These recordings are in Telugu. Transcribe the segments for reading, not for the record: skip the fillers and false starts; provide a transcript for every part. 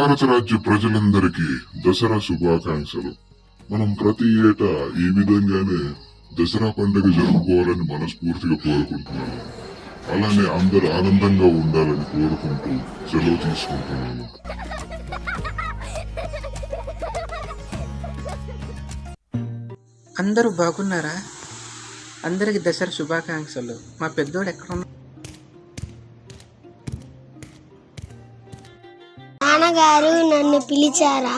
భారత రాజ్య ప్రజలందరికీ దసరా శుభాకాంక్షలు. మనం ప్రతి ఏటా ఈ విధంగానే దసరా పండుగ జరుపుకోవాలని మనస్ఫూర్తిగా కోరుకుంటున్నాను. అలానే అందరూ ఆనందంగా ఉండాలని కోరుకుంటూ సెలవు తీసుకుంటున్నాను. అందరూ బాగున్నారా? అందరికి దసరా శుభాకాంక్షలు. మా పెద్దోడు ఎక్కడ ఉన్నా? నాన్నగారు నన్ను పిలిచారా?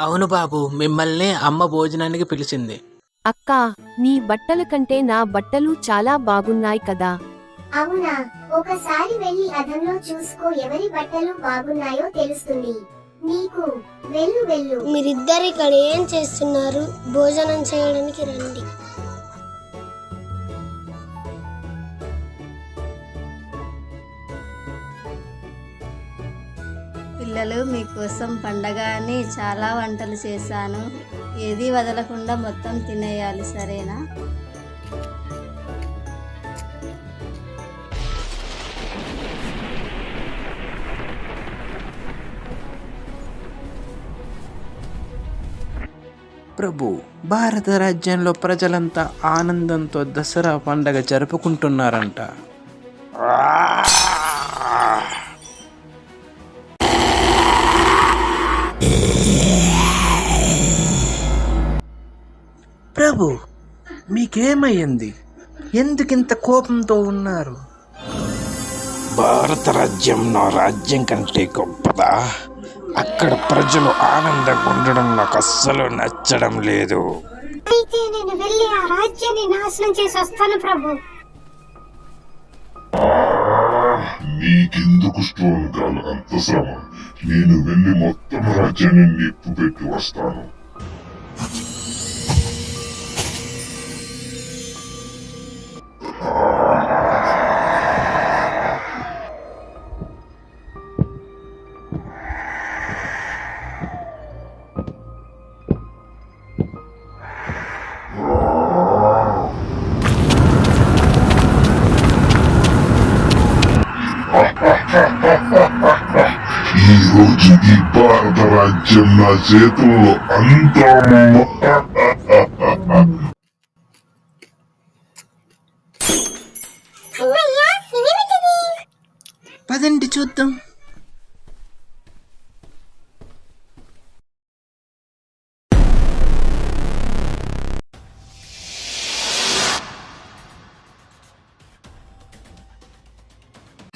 అవును బాబు, మిమ్మల్ని అమ్మ భోజనానికి పిలిచింది. అక్కా, నీ బట్టల కంటే నా బట్టలు చాలా బాగున్నాయి కదా. అవునా? ఒకసారి వెళ్ళి అద్దంలో చూసుకో, ఎవరి బట్టలు బాగున్నాయో తెలుస్తుంది నీకు. వెళ్ళు వెళ్ళు. మీరిద్దరు ఇక్కడ ఏం చేస్తున్నారు? భోజనం చేయడానికి రండి. పిల్లలు, మీకోసం పండగ అని చాలా వంటలు చేశాను. ఏది వదలకుండా మొత్తం తినేయాలి, సరేనా? ప్రభు, భారత రాజ్యంలో ప్రజలంతా ఆనందంతో దసరా పండగ జరుపుకుంటున్నారంట. ప్రభు, మీకేమయ్యింది? ఎందుకింత కోపంతో ఉన్నారు? భారత రాజ్యం నా రాజ్యం కంటే గొప్పదా? అక్కడ ప్రజలు ఆనందంగా ఉండడం నాకు అస్సలు నచ్చడం లేదు. అయితే నేను వెళ్ళి ఆ రాజ్యాన్ని నాశనం చేసి వస్తాను ప్రభు. నీకెందుకు స్ట్రాంగ్ కాల అంత శ్రమ? నేను వెళ్ళి మొత్తం రాజ్యాన్ని నిప్పు పెట్టి వస్తాను. ఈ రోజు ఈ భారత రాజ్యం నా చేతుల్లో అంతా. పదండి చూద్దాం.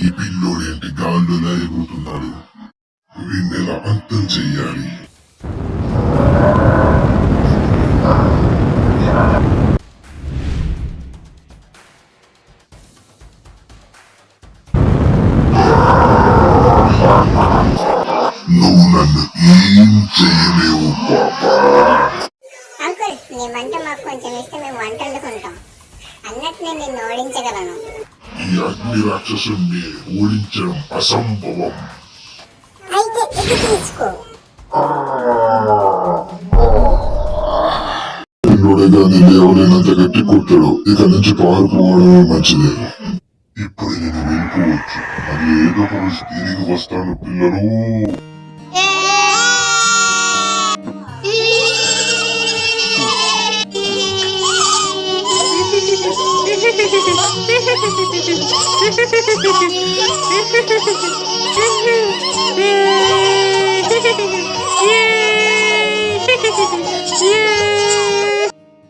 ఈ పిల్లోడు ఏంటి గాల్లో ఎగురుతున్నాడు? వీణ్ణెలా అంతం చెయ్యాలి? నువ్వు నన్ను ఏం చెయ్యలేవు పాపా. అంకుల్, నీ వంట మాకు కొంచెం ఇస్తే మేము వంట వండుకుంటాం. అన్నట్టు నేను నిన్ను ఓడించగలను. ఈ అగ్ని రాక్షసుని ఓడించడం అసంభవం. అయితే ఇది తీసుకో. పిల్లోడేగాని లేవలేనంత గట్టి కొట్టాడు. ఇక నుంచి పారిపోవడమే మంచిది. ఇప్పుడు నేను వెళ్ళిపోవచ్చు. అది ఏదో ఒక రోజు తిరిగి వస్తాను పిల్లలు.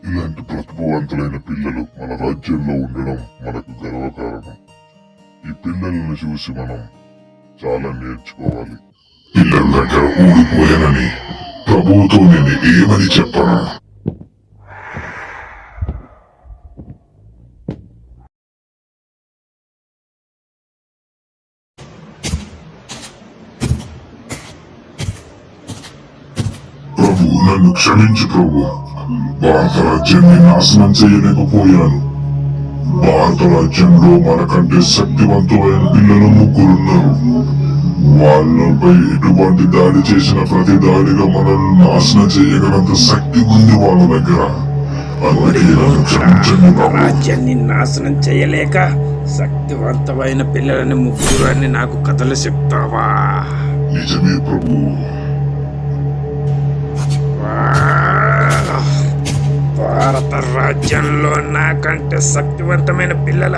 ఇలాంటి ప్రతిభావంతులైన పిల్లలు మన రాజ్యంలో ఉండడం మనకు గర్వకారణం. ఈ పిల్లలను చూసి మనం చాలా నేర్చుకోవాలి. పిల్లల దగ్గర ఊడిపోయానని ప్రభువుతో నేను ఏమని చెప్పను? ప్రభు, నన్ను క్షమించు ప్రభు. భారత రాజ్యాన్ని నాశనం చేయలేకపోయాను. భారత రాజ్యంలో మనకంటే శక్తివంతమైన పిల్లలు ముగ్గురున్నారు. వాళ్ళపై ఎటువంటి దాడి చేసిన ప్రతి దాడిగా మనల్ని నాశనం చేయగలంత శక్తి ఉంది వాళ్ళ దగ్గర. అందుకే నన్ను క్షమించండి ప్రభు. రాజ్యాన్ని నాశనం చేయలేక శక్తివంతమైన పిల్లలని ముగ్గురు అని నాకు కథలు చెప్తావా? నిజమే ప్రభు. భారత రాజ్యంలో నాకంటే శక్తివంతమైన పిల్లల